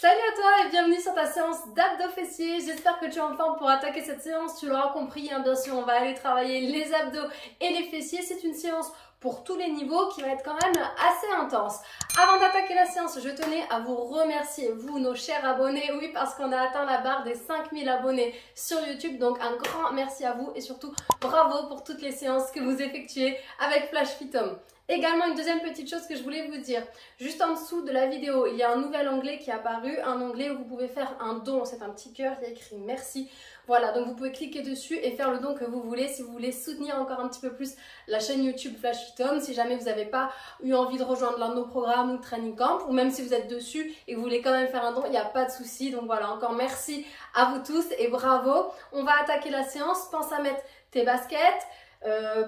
Salut à toi et bienvenue sur ta séance d'abdos fessiers. J'espère que tu es en forme pour attaquer cette séance. Tu l'auras compris, hein, bien sûr, on va aller travailler les abdos et les fessiers. C'est une séance pour tous les niveaux qui va être quand même assez intense. Avant d'attaquer la séance, je tenais à vous remercier, vous, nos chers abonnés. Oui, parce qu'on a atteint la barre des 5000 abonnés sur YouTube. Donc un grand merci à vous et surtout bravo pour toutes les séances que vous effectuez avec Flash Fit Home. Également, une deuxième petite chose que je voulais vous dire, juste en dessous de la vidéo, il y a un nouvel onglet qui est apparu, un onglet où vous pouvez faire un don, c'est un petit cœur, il y a écrit merci. Voilà, donc vous pouvez cliquer dessus et faire le don que vous voulez si vous voulez soutenir encore un petit peu plus la chaîne YouTube Flash Fit Home, si jamais vous n'avez pas eu envie de rejoindre l'un de nos programmes ou training camp, ou même si vous êtes dessus et que vous voulez quand même faire un don, il n'y a pas de souci. Donc voilà, encore merci à vous tous et bravo. On va attaquer la séance, pense à mettre tes baskets,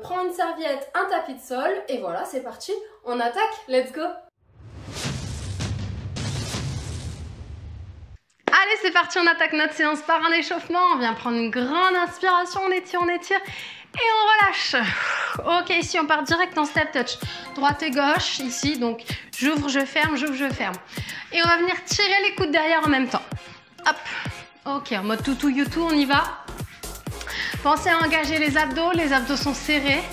prends une serviette, un tapis de sol et voilà, c'est parti, on attaque, let's go. Allez, c'est parti, on attaque notre séance par un échauffement. On vient prendre une grande inspiration, on étire et on relâche. Ok, ici on part direct en step touch, droite et gauche, ici, donc j'ouvre, je ferme, j'ouvre, je ferme. Et on va venir tirer les coudes derrière en même temps. Hop, ok, en mode toutou youtou, on y va. Pensez à engager les abdos sont serrés.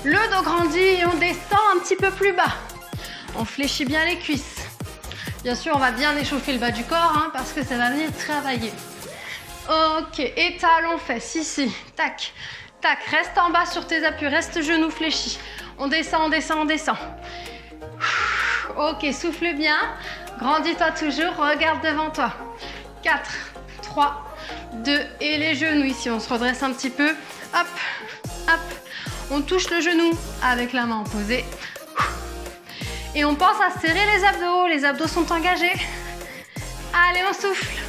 Le dos grandit et on descend un petit peu plus bas. On fléchit bien les cuisses. Bien sûr, on va bien échauffer le bas du corps hein, parce que ça va venir travailler. Ok, étalons fesses ici. Tac, tac, reste en bas sur tes appuis, reste genoux fléchis. On descend, on descend, on descend. Ok, souffle bien. Grandis-toi toujours, regarde devant toi. 4, 3, 2 et les genoux ici, on se redresse un petit peu, hop, hop, on touche le genou avec la main posée et on pense à serrer les abdos sont engagés, allez on souffle,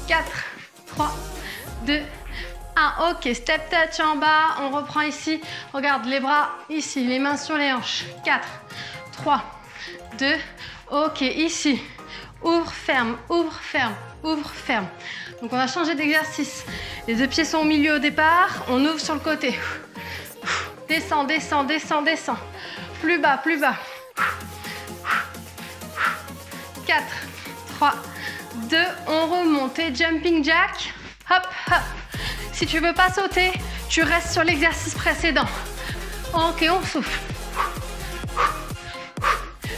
4, 3, 2, 1, ok, step touch en bas, on reprend ici, regarde les bras ici, les mains sur les hanches, 4, 3, 2, ok, ici, ouvre, ferme, ouvre, ferme, ouvre, ferme. Donc on va changer d'exercice. Les deux pieds sont au milieu au départ, on ouvre sur le côté. Descend, descend, descend, descend. Plus bas, plus bas. 4, 3, 2, on remonte. Et jumping jack. Hop, hop. Si tu veux pas sauter, tu restes sur l'exercice précédent. Ok, on souffle.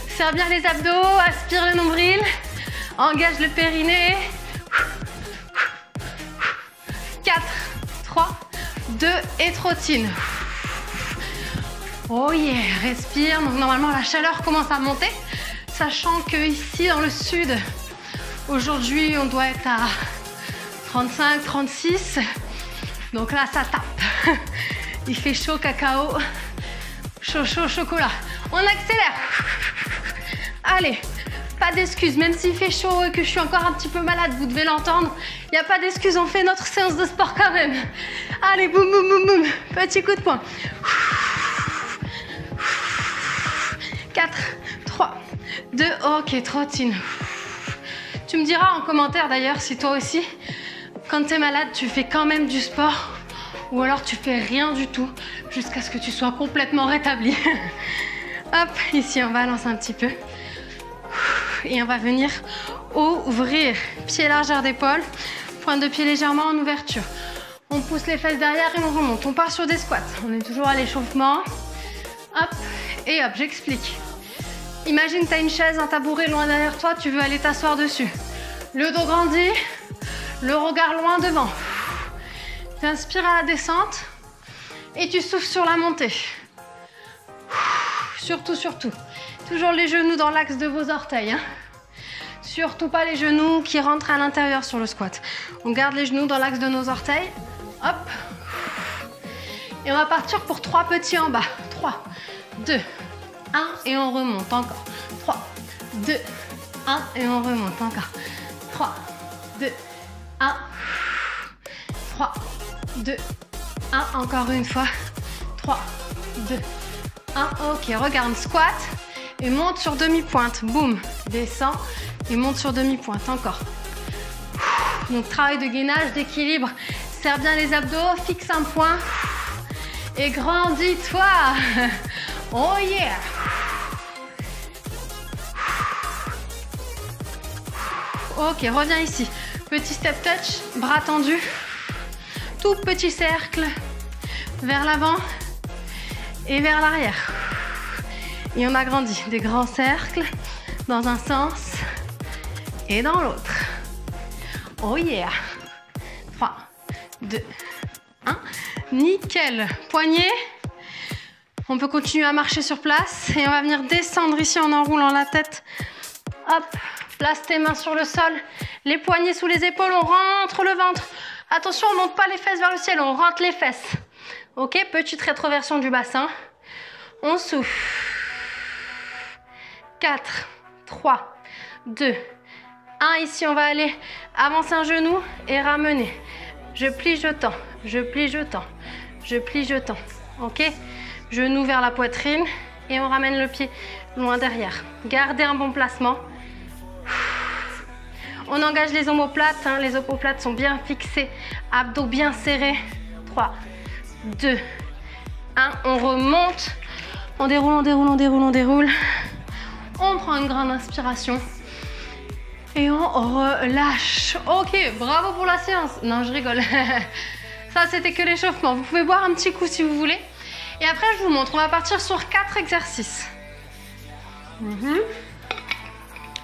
Serre bien les abdos, aspire le nombril. Engage le périnée. 4, 3, 2 et trottine. Oh yeah, respire. Donc normalement la chaleur commence à monter. Sachant que ici dans le sud, aujourd'hui on doit être à 35, 36. Donc là ça tape. Il fait chaud cacao. Chaud, chaud, chocolat. On accélère. Allez. Pas d'excuses, même s'il fait chaud et que je suis encore un petit peu malade, vous devez l'entendre. Il n'y a pas d'excuses, on fait notre séance de sport quand même. Allez, boum, boum, boum, boum. Petit coup de poing. 4, 3, 2, ok, trottine. Tu me diras en commentaire d'ailleurs si toi aussi, quand tu es malade, tu fais quand même du sport ou alors tu fais rien du tout jusqu'à ce que tu sois complètement rétabli. Hop, ici on balance un petit peu. Et on va venir ouvrir, pied largeur d'épaule, pointe de pied légèrement en ouverture. On pousse les fesses derrière et on remonte. On part sur des squats. On est toujours à l'échauffement. Hop, et hop, j'explique. Imagine que tu as une chaise, un tabouret loin derrière toi, tu veux aller t'asseoir dessus. Le dos grandit, le regard loin devant. Tu inspires à la descente et tu souffles sur la montée. Surtout, surtout. Toujours les genoux dans l'axe de vos orteils. Hein. Surtout pas les genoux qui rentrent à l'intérieur sur le squat. On garde les genoux dans l'axe de nos orteils. Hop. Et on va partir pour 3 petits en bas. 3, 2, 1 et on remonte encore. 3, 2, 1 et on remonte encore. 3, 2, 1. 3, 2, 1. Encore une fois. 3, 2, 1. Ok, regarde, squat. Et monte sur demi-pointe, boum, descend et monte sur demi-pointe, encore. Donc travail de gainage, d'équilibre, serre bien les abdos, fixe un point et grandis-toi. Oh yeah. Ok, reviens ici. Petit step touch, bras tendus. Tout petit cercle vers l'avant et vers l'arrière. Et on agrandit des grands cercles dans un sens et dans l'autre. Oh yeah. 3, 2, 1. Nickel. Poignet. On peut continuer à marcher sur place et on va venir descendre ici en enroulant la tête. Hop, place tes mains sur le sol. Les poignets sous les épaules, on rentre le ventre. Attention, on ne monte pas les fesses vers le ciel, on rentre les fesses. Ok, petite rétroversion du bassin. On souffle. 4, 3, 2, 1. Ici, on va aller avancer un genou et ramener. Je plie, je tends. Je plie, je tends. Je plie, je tends. Ok? Genou vers la poitrine et on ramène le pied loin derrière. Gardez un bon placement. On engage les omoplates. Hein. Les omoplates sont bien fixées. Abdos bien serrés. 3, 2, 1. On remonte. On déroule, on déroule, on déroule, on déroule. On prend une grande inspiration. Et on relâche. Ok, bravo pour la séance. Non, je rigole. Ça, c'était que l'échauffement. Vous pouvez boire un petit coup si vous voulez. Et après, je vous montre. On va partir sur 4 exercices.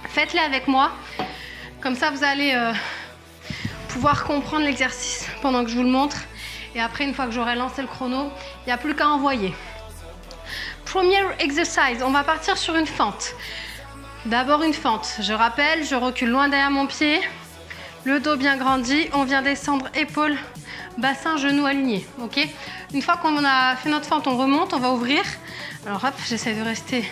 Faites-les avec moi. Comme ça, vous allez pouvoir comprendre l'exercice pendant que je vous le montre. Et après, une fois que j'aurai lancé le chrono, il n'y a plus qu'à envoyer. Premier exercice, on va partir sur une fente. D'abord une fente. Je rappelle, je recule loin derrière mon pied. Le dos bien grandi. On vient descendre épaules, bassin, genoux alignés. Ok? Une fois qu'on a fait notre fente, on remonte, on va ouvrir. Alors hop, j'essaie de rester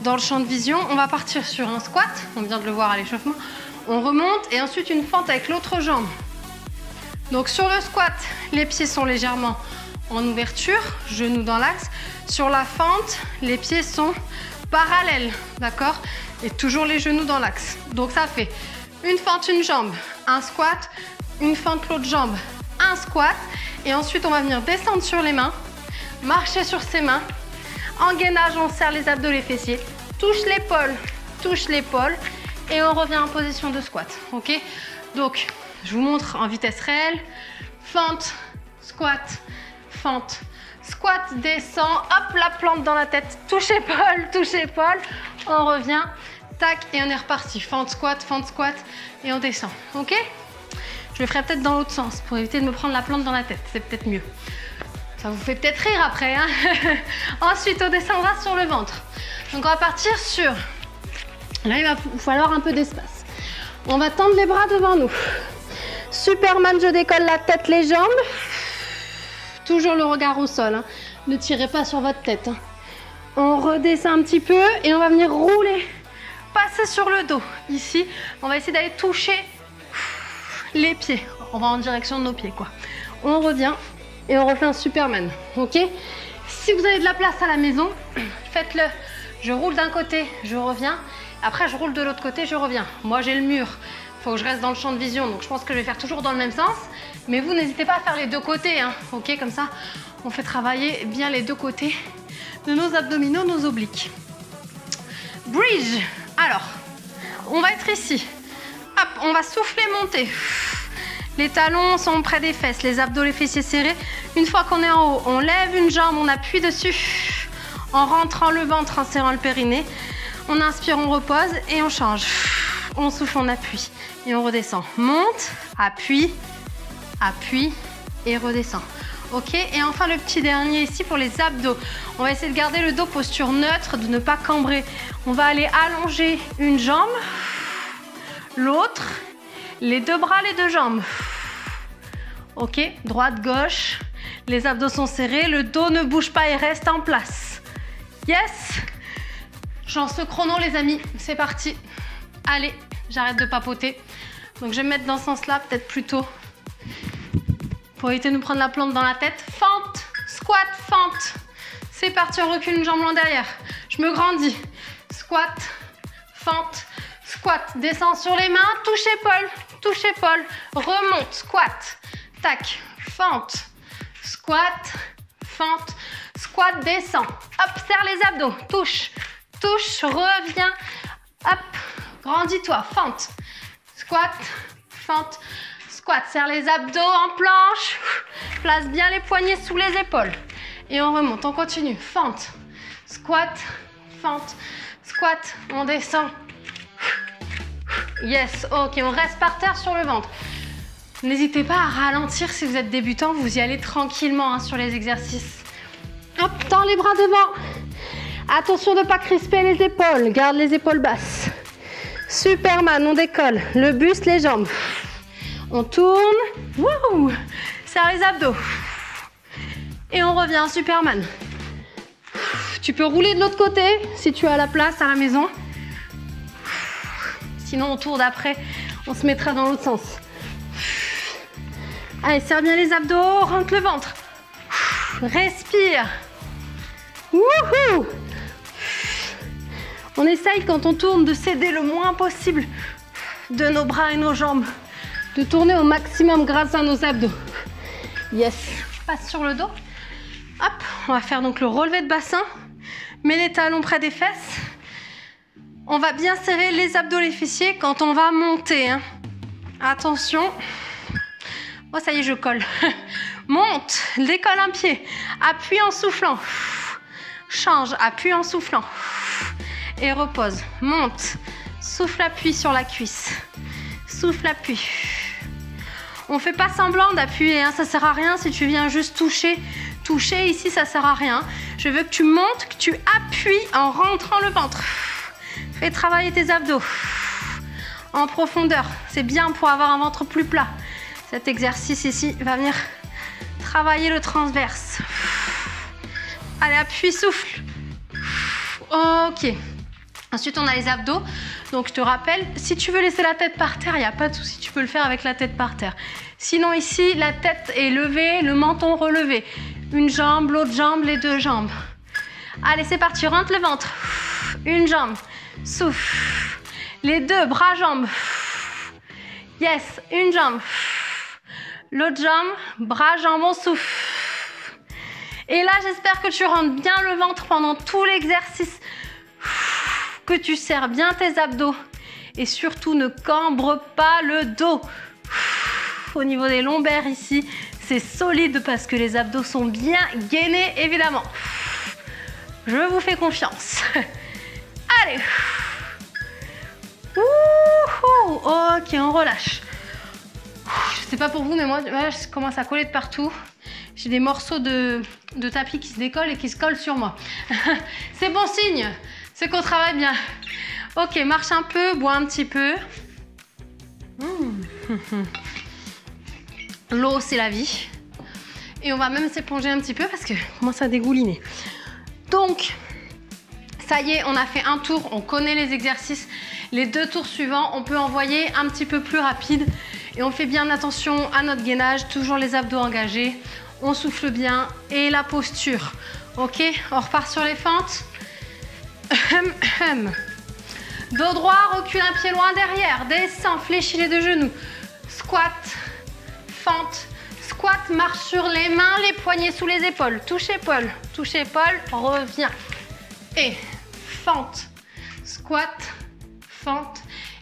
dans le champ de vision. On va partir sur un squat. On vient de le voir à l'échauffement. On remonte et ensuite une fente avec l'autre jambe. Donc sur le squat, les pieds sont légèrement en ouverture, genoux dans l'axe. Sur la fente, les pieds sont parallèles, d'accord? Et toujours les genoux dans l'axe. Donc ça fait une fente, une jambe, un squat, une fente, l'autre jambe, un squat. Et ensuite, on va venir descendre sur les mains, marcher sur ses mains. En gainage, on serre les abdos, les fessiers. Touche l'épaule et on revient en position de squat, ok? Donc, je vous montre en vitesse réelle. Fente, squat, fente, squat, descend, hop, la plante dans la tête, touche épaule, on revient, tac, et on est reparti. Fente, squat, et on descend, ok? Je le ferai peut-être dans l'autre sens pour éviter de me prendre la plante dans la tête, c'est peut-être mieux. Ça vous fait peut-être rire après, hein? Ensuite, on descendra sur le ventre. Donc, on va partir sur... Là, il va falloir un peu d'espace. On va tendre les bras devant nous. Superman, je décolle la tête, les jambes. Toujours le regard au sol, hein. Ne tirez pas sur votre tête. Hein. On redescend un petit peu et on va venir rouler. Passer sur le dos. Ici, on va essayer d'aller toucher les pieds. On va en direction de nos pieds, quoi. On revient et on refait un Superman, ok? Si vous avez de la place à la maison, faites-le. Je roule d'un côté, je reviens. Après, je roule de l'autre côté, je reviens. Moi, j'ai le mur. Il faut que je reste dans le champ de vision, donc je pense que je vais faire toujours dans le même sens. Mais vous, n'hésitez pas à faire les deux côtés, hein, ok? Comme ça, on fait travailler bien les deux côtés de nos abdominaux, nos obliques. Bridge. Alors, on va être ici. Hop, on va souffler, monter. Les talons sont près des fesses, les abdos, les fessiers serrés. Une fois qu'on est en haut, on lève une jambe, on appuie dessus. En rentrant le ventre, en serrant le périnée. On inspire, on repose et on change. On souffle, on appuie et on redescend. Monte, appuie, appuie et redescend. Ok, et enfin le petit dernier ici pour les abdos. On va essayer de garder le dos posture neutre, de ne pas cambrer. On va aller allonger une jambe, l'autre, les deux bras, les deux jambes. Ok, droite, gauche. Les abdos sont serrés, le dos ne bouge pas et reste en place. Yes! Je lance le chrono les amis, c'est parti. Allez, j'arrête de papoter. Donc je vais me mettre dans ce sens-là, peut-être plus tôt. Pour éviter de nous prendre la plante dans la tête. Fente, squat, fente. C'est parti, on recule une jambe loin derrière. Je me grandis. Squat, fente, squat. Descends sur les mains, touche épaule, remonte, squat. Tac, fente, squat, fente, squat, descend. Hop, serre les abdos, touche, reviens. Hop, grandis-toi, fente, squat, fente, squat. Serre les abdos en planche. Place bien les poignets sous les épaules. Et on remonte, on continue. Fente, squat, fente, squat. On descend. Yes, ok, on reste par terre sur le ventre. N'hésitez pas à ralentir si vous êtes débutant, vous y allez tranquillement sur les exercices. Hop, tends les bras devant. Attention de ne pas crisper les épaules, garde les épaules basses. Superman, on décolle, le buste, les jambes. On tourne, wouhou, serre les abdos. Et on revient, Superman. Tu peux rouler de l'autre côté si tu as la place à la maison. Sinon, au tour d'après, on se mettra dans l'autre sens. Allez, serre bien les abdos, rentre le ventre. Respire. Wouhou! On essaye quand on tourne de céder le moins possible de nos bras et nos jambes. De tourner au maximum grâce à nos abdos. Yes. Passe sur le dos. Hop, on va faire donc le relevé de bassin. Mets les talons près des fesses. On va bien serrer les abdos, les fessiers quand on va monter. Attention. Oh, ça y est, je colle. Monte, décolle un pied. Appuie en soufflant. Change, appuie en soufflant. Et repose. Monte. Souffle, appuie sur la cuisse. Souffle, appuie. On ne fait pas semblant d'appuyer, ça ne sert à rien si tu viens juste toucher. Toucher ici, ça ne sert à rien. Je veux que tu montes, que tu appuies en rentrant le ventre. Fais travailler tes abdos. En profondeur. C'est bien pour avoir un ventre plus plat. Cet exercice ici va venir travailler le transverse. Allez, appuie, souffle. Ok. Ensuite, on a les abdos. Donc, je te rappelle, si tu veux laisser la tête par terre, il n'y a pas de souci, tu peux le faire avec la tête par terre. Sinon, ici, la tête est levée, le menton relevé. Une jambe, l'autre jambe, les deux jambes. Allez, c'est parti, rentre le ventre. Une jambe, souffle. Les deux, bras, jambes. Yes, une jambe. L'autre jambe, bras, jambes, on souffle. Et là, j'espère que tu rentres bien le ventre pendant tout l'exercice. Que tu serres bien tes abdos. Et surtout, ne cambre pas le dos. Au niveau des lombaires ici, c'est solide parce que les abdos sont bien gainés, évidemment. Je vous fais confiance. Allez. Ok, on relâche. Je sais pas pour vous, mais moi, je commence à coller de partout. J'ai des morceaux de tapis qui se décollent et qui se collent sur moi. C'est bon signe. C'est qu'on travaille bien. Ok, marche un peu, bois un petit peu. L'eau, c'est la vie. Et on va même s'éponger un petit peu parce que commence à dégouliner. Donc, ça y est, on a fait un tour. On connaît les exercices. Les deux tours suivants, on peut envoyer un petit peu plus rapide. Et on fait bien attention à notre gainage. Toujours les abdos engagés. On souffle bien. Et la posture. Ok, on repart sur les fentes. Dos droit, recule un pied loin derrière. Descends, fléchis les deux genoux. Squat, fente, squat, marche sur les mains, les poignets sous les épaules. Touche épaule, reviens. Et fente, squat, fente.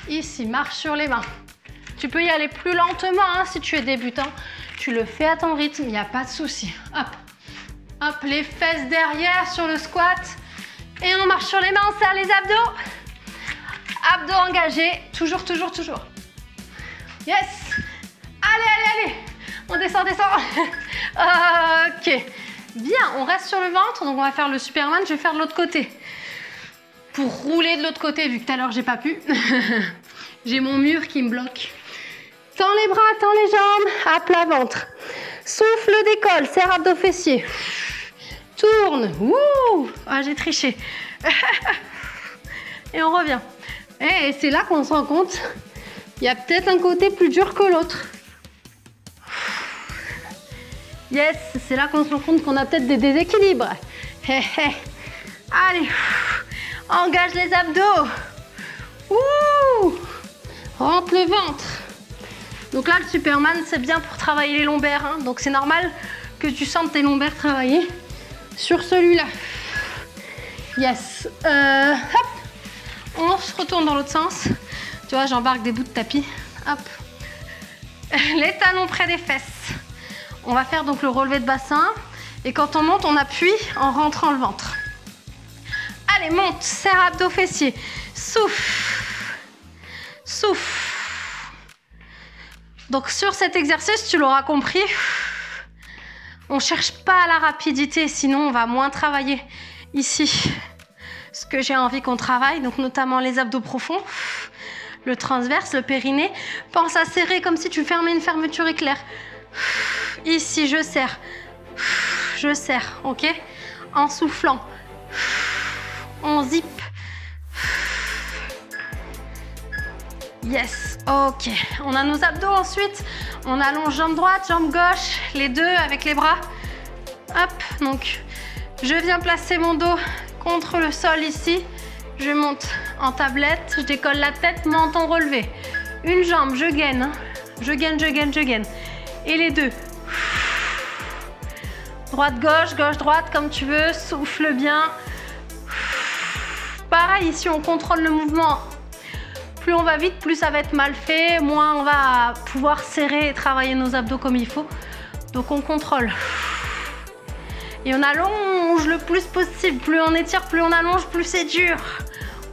Ici, marche sur les mains. Tu peux y aller plus lentement si tu es débutant. Tu le fais à ton rythme, il n'y a pas de souci. Hop, hop, les fesses derrière sur le squat. Et on marche sur les mains, on serre les abdos. Abdos engagés, toujours. Yes. Allez. On descend. Ok. Bien, on reste sur le ventre. Donc on va faire le Superman, je vais faire de l'autre côté. Pour rouler de l'autre côté, vu que tout à l'heure j'ai pas pu. J'ai mon mur qui me bloque. Tends les bras, tends les jambes, à plat ventre. Souffle, décolle, serre abdos fessiers. Tourne. Wouh. Ah, j'ai triché. Et on revient. Et c'est là qu'on se rend compte, il y a peut-être un côté plus dur que l'autre. Yes, c'est là qu'on se rend compte qu'on a peut-être des déséquilibres. Allez, engage les abdos. Ouh. Rentre le ventre. Donc là, le Superman, c'est bien pour travailler les lombaires. Donc c'est normal que tu sentes tes lombaires travailler sur celui-là. Yes. Hop. On se retourne dans l'autre sens. Tu vois, j'embarque des bouts de tapis. Hop. Les talons près des fesses. On va faire donc le relevé de bassin. Et quand on monte, on appuie en rentrant le ventre. Allez, monte, serre abdos fessiers. Souffle. Souffle. Donc sur cet exercice, tu l'auras compris, on ne cherche pas la rapidité, sinon on va moins travailler ici ce que j'ai envie qu'on travaille, donc notamment les abdos profonds, le transverse, le périnée. Pense à serrer comme si tu fermais une fermeture éclair. Ici, je serre, ok? En soufflant, on zip. Yes, ok. On a nos abdos ensuite. On allonge jambe droite, jambe gauche, les deux avec les bras. Hop, donc je viens placer mon dos contre le sol ici. Je monte en tablette, je décolle la tête, menton relevé. Une jambe, je gaine. Hein. Je gaine. Et les deux. Droite-gauche, gauche-droite, comme tu veux. Souffle bien. Pareil, ici, on contrôle le mouvement. Plus on va vite, plus ça va être mal fait, moins on va pouvoir serrer et travailler nos abdos comme il faut. Donc on contrôle. Et on allonge le plus possible. Plus on étire, plus on allonge, plus c'est dur.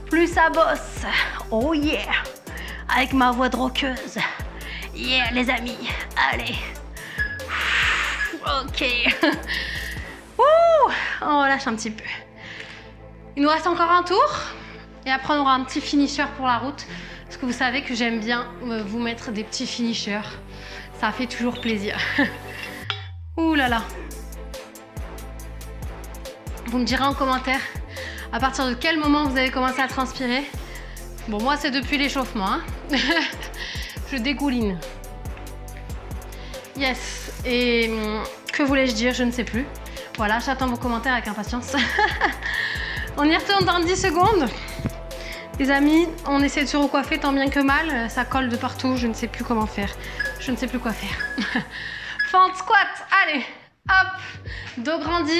Plus ça bosse. Oh yeah! Avec ma voix de rockeuse. Yeah les amis, allez. Ok. On relâche un petit peu. Il nous reste encore un tour. Et après, on aura un petit finisher pour la route. Parce que vous savez que j'aime bien vous mettre des petits finishers. Ça fait toujours plaisir. Ouh là là. Vous me direz en commentaire à partir de quel moment vous avez commencé à transpirer. Bon, moi, c'est depuis l'échauffement. Hein. Je dégouline. Yes. Et que voulais-je dire? Je ne sais plus. Voilà, j'attends vos commentaires avec impatience. On y retourne dans 10 secondes. Les amis, on essaie de se recoiffer tant bien que mal. Ça colle de partout, je ne sais plus comment faire. Je ne sais plus quoi faire. Fente, squat, allez. Hop, dos grandi.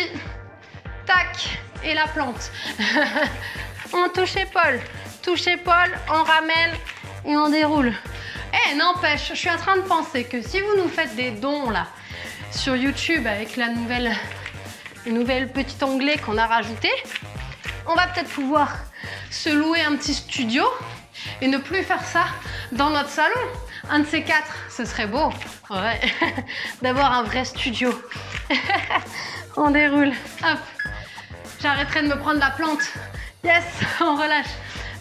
Tac, et la plante. On touche épaule, on ramène et on déroule. Eh, n'empêche, je suis en train de penser que si vous nous faites des dons là sur YouTube avec le nouvel petit onglet qu'on a rajouté, on va peut-être pouvoir se louer un petit studio et ne plus faire ça dans notre salon. Un de ces quatre, ce serait beau, ouais, d'avoir un vrai studio. On déroule, hop. J'arrêterai de me prendre la plante. Yes, on relâche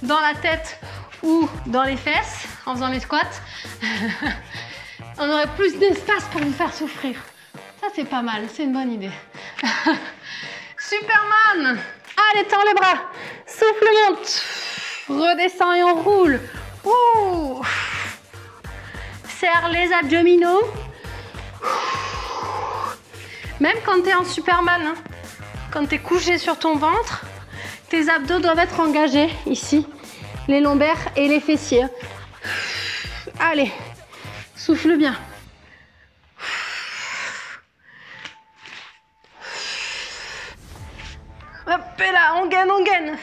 dans la tête ou dans les fesses en faisant les squats. On aurait plus d'espace pour vous faire souffrir. Ça, c'est pas mal, c'est une bonne idée. Superman! Allez, tends les bras. Souffle, monte. Redescend et on roule. Ouh. Serre les abdominaux. Même quand tu es en Superman, hein, quand tu es couché sur ton ventre, tes abdos doivent être engagés ici. Les lombaires et les fessiers. Allez, souffle bien. Hop, et là, on gaine.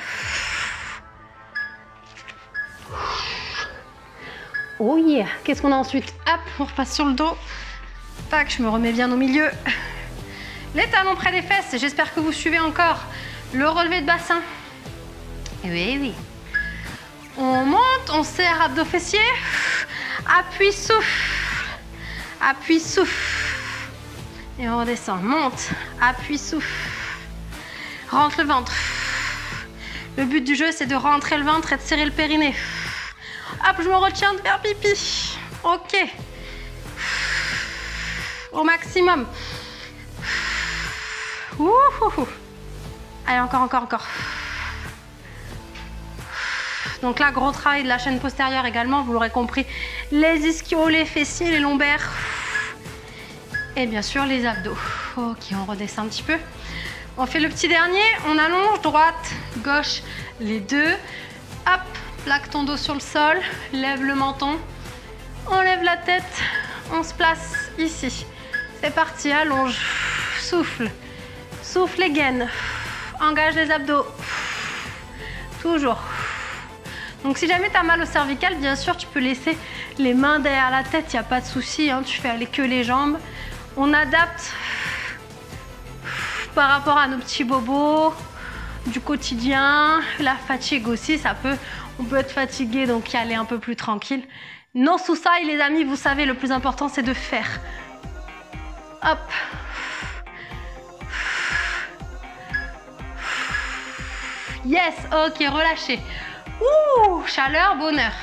Oh yeah. Qu'est-ce qu'on a ensuite? Hop, on repasse sur le dos. Tac, je me remets bien au milieu. Les talons près des fesses. J'espère que vous suivez encore le relevé de bassin. Oui. On monte, on serre abdos fessiers. Appuie, souffle. Et on redescend. Monte, appuie, souffle. Rentre le ventre. Le but du jeu, c'est de rentrer le ventre et de serrer le périnée. Hop, je me retiens de faire pipi. Ok. Au maximum. Ouh. Allez, encore. Donc là, gros travail de la chaîne postérieure également, vous l'aurez compris. Les ischios, les fessiers, les lombaires. Et bien sûr, les abdos. Ok, on redescend un petit peu. On fait le petit dernier, on allonge, droite, gauche, les deux. Hop, plaque ton dos sur le sol, lève le menton, on lève la tête, on se place ici. C'est parti, allonge, souffle les gaines, engage les abdos. Toujours. Donc si jamais tu as mal au cervical, bien sûr, tu peux laisser les mains derrière la tête, il n'y a pas de souci, hein, tu fais aller que les jambes. On adapte par rapport à nos petits bobos du quotidien, la fatigue aussi, on peut être fatigué, donc y aller un peu plus tranquille. Non sous ça, et les amis, vous savez, le plus important, c'est de faire. Hop. Yes, ok, relâchez. Ouh, chaleur, bonheur.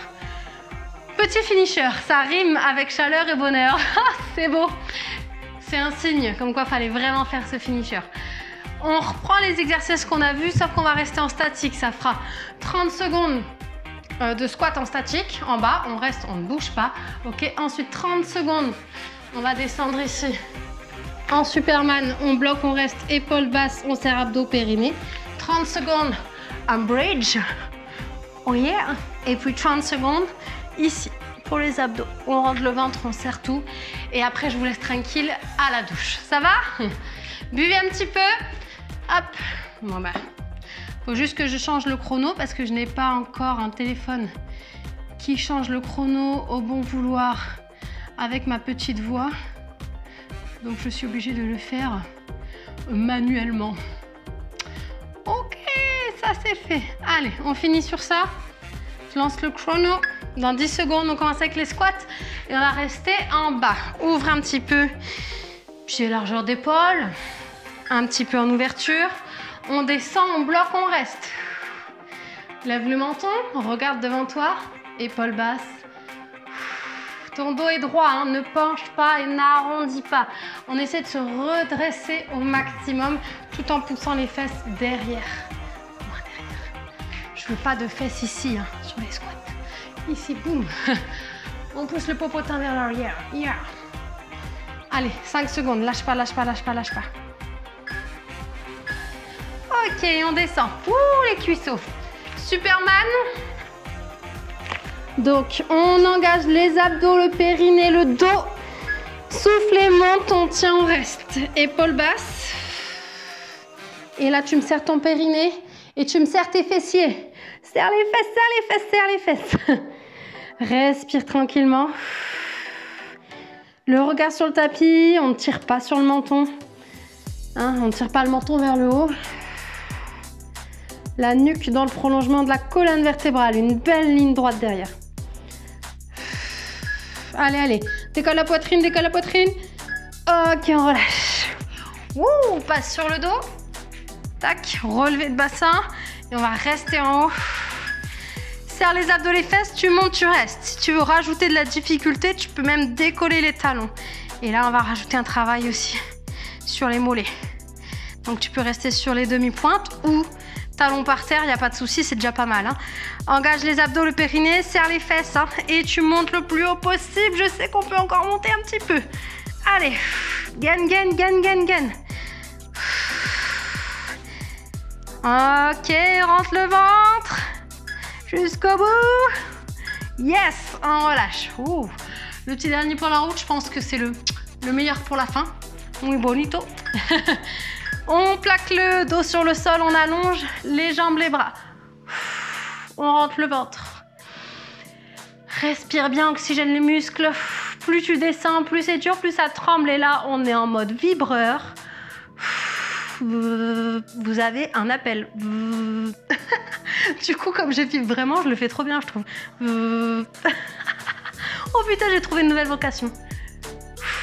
Petit finisher, ça rime avec chaleur et bonheur. C'est beau. C'est un signe, comme quoi il fallait vraiment faire ce finisher. On reprend les exercices qu'on a vus, sauf qu'on va rester en statique. Ça fera 30 secondes de squat en statique. En bas, on reste, on ne bouge pas. Ok, ensuite 30 secondes. On va descendre ici. En Superman, on bloque, on reste épaules basses, on serre abdos, périnée. 30 secondes en bridge. Oh yeah. Et puis 30 secondes ici pour les abdos. On rentre le ventre, on serre tout. Et après, je vous laisse tranquille à la douche. Ça va? Buvez un petit peu. Hop. Bon bah, faut juste que je change le chrono parce que je n'ai pas encore un téléphone qui change le chrono au bon vouloir avec ma petite voix. Donc je suis obligée de le faire manuellement. Ok, ça c'est fait. Allez, on finit sur ça. Je lance le chrono. Dans 10 secondes, on commence avec les squats et on va rester en bas. Ouvre un petit peu, pied largeur d'épaule, un petit peu en ouverture. On descend, on bloque, on reste. Lève le menton, regarde devant toi, épaules basses. Ton dos est droit, hein, ne penche pas et n'arrondis pas. On essaie de se redresser au maximum tout en poussant les fesses derrière. Je veux pas de fesses ici, hein, sur les squats. Ici, boum. On pousse le popotin vers l'arrière. Yeah. Allez, 5 secondes. Lâche pas, lâche pas, lâche pas, lâche pas. Ok, on descend. Ouh, les cuisseaux. Superman. Donc, on engage les abdos, le périnée, le dos. Soufflez, monte, on tient, on reste. Épaules basses. Et là, tu me serres ton périnée et tu me serres tes fessiers. Serre les fesses, serre les fesses, serre les fesses. Respire tranquillement. Le regard sur le tapis, on ne tire pas sur le menton. Hein, on ne tire pas le menton vers le haut. La nuque dans le prolongement de la colonne vertébrale. Une belle ligne droite derrière. Allez, allez. Décolle la poitrine, décolle la poitrine. Ok, on relâche. Ouh, on passe sur le dos. Tac, relevé de bassin. Et on va rester en haut. Serre les abdos, les fesses, tu montes, tu restes. Si tu veux rajouter de la difficulté, tu peux même décoller les talons. Et là, on va rajouter un travail aussi sur les mollets. Donc, tu peux rester sur les demi-pointes ou talons par terre, il n'y a pas de souci, c'est déjà pas mal. Hein. Engage les abdos, le périnée, serre les fesses hein, et tu montes le plus haut possible. Je sais qu'on peut encore monter un petit peu. Allez, gain, gain, gain, gain, gain. Ok, rentre le ventre. Jusqu'au bout. Yes, on relâche. Ouh. Le petit dernier pour la route, je pense que c'est le meilleur pour la fin. Muy bonito. On plaque le dos sur le sol, on allonge les jambes, les bras. On rentre le ventre. Respire bien, oxygène les muscles. Plus tu descends, plus c'est dur, plus ça tremble. Et là, on est en mode vibreur. Vous avez un appel. Du coup, comme je vibre vraiment, je le fais trop bien, je trouve. Oh putain, j'ai trouvé une nouvelle vocation.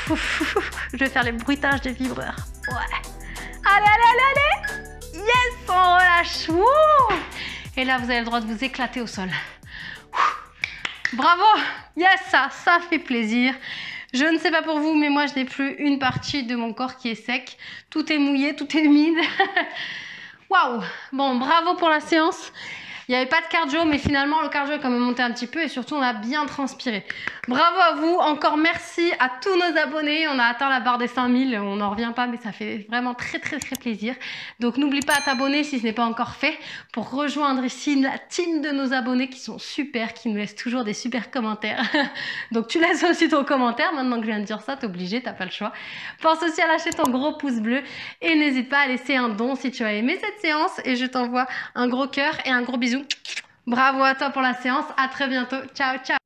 Je vais faire les bruitages des vibreurs. Ouais. Allez, allez, allez, allez. Yes, on relâche. Wouh. Et là, vous avez le droit de vous éclater au sol. Bravo. Yes, ça fait plaisir. Je ne sais pas pour vous, mais moi, je n'ai plus une partie de mon corps qui est sec. Tout est mouillé, tout est humide. Waouh. Bon, bravo pour la séance. Il n'y avait pas de cardio, mais finalement, le cardio a quand même monté un petit peu et surtout, on a bien transpiré. Bravo à vous. Encore merci à tous nos abonnés. On a atteint la barre des 5000. On n'en revient pas, mais ça fait vraiment très, très, très plaisir. Donc, n'oublie pas à t'abonner si ce n'est pas encore fait pour rejoindre ici la team de nos abonnés qui sont super, qui nous laissent toujours des super commentaires. Donc, tu laisses aussi ton commentaire. Maintenant que je viens de dire ça, t'es obligé, t'as pas le choix. Pense aussi à lâcher ton gros pouce bleu et n'hésite pas à laisser un don si tu as aimé cette séance et je t'envoie un gros cœur et un gros bisou Bravo à toi pour la séance. À très bientôt. Ciao, ciao.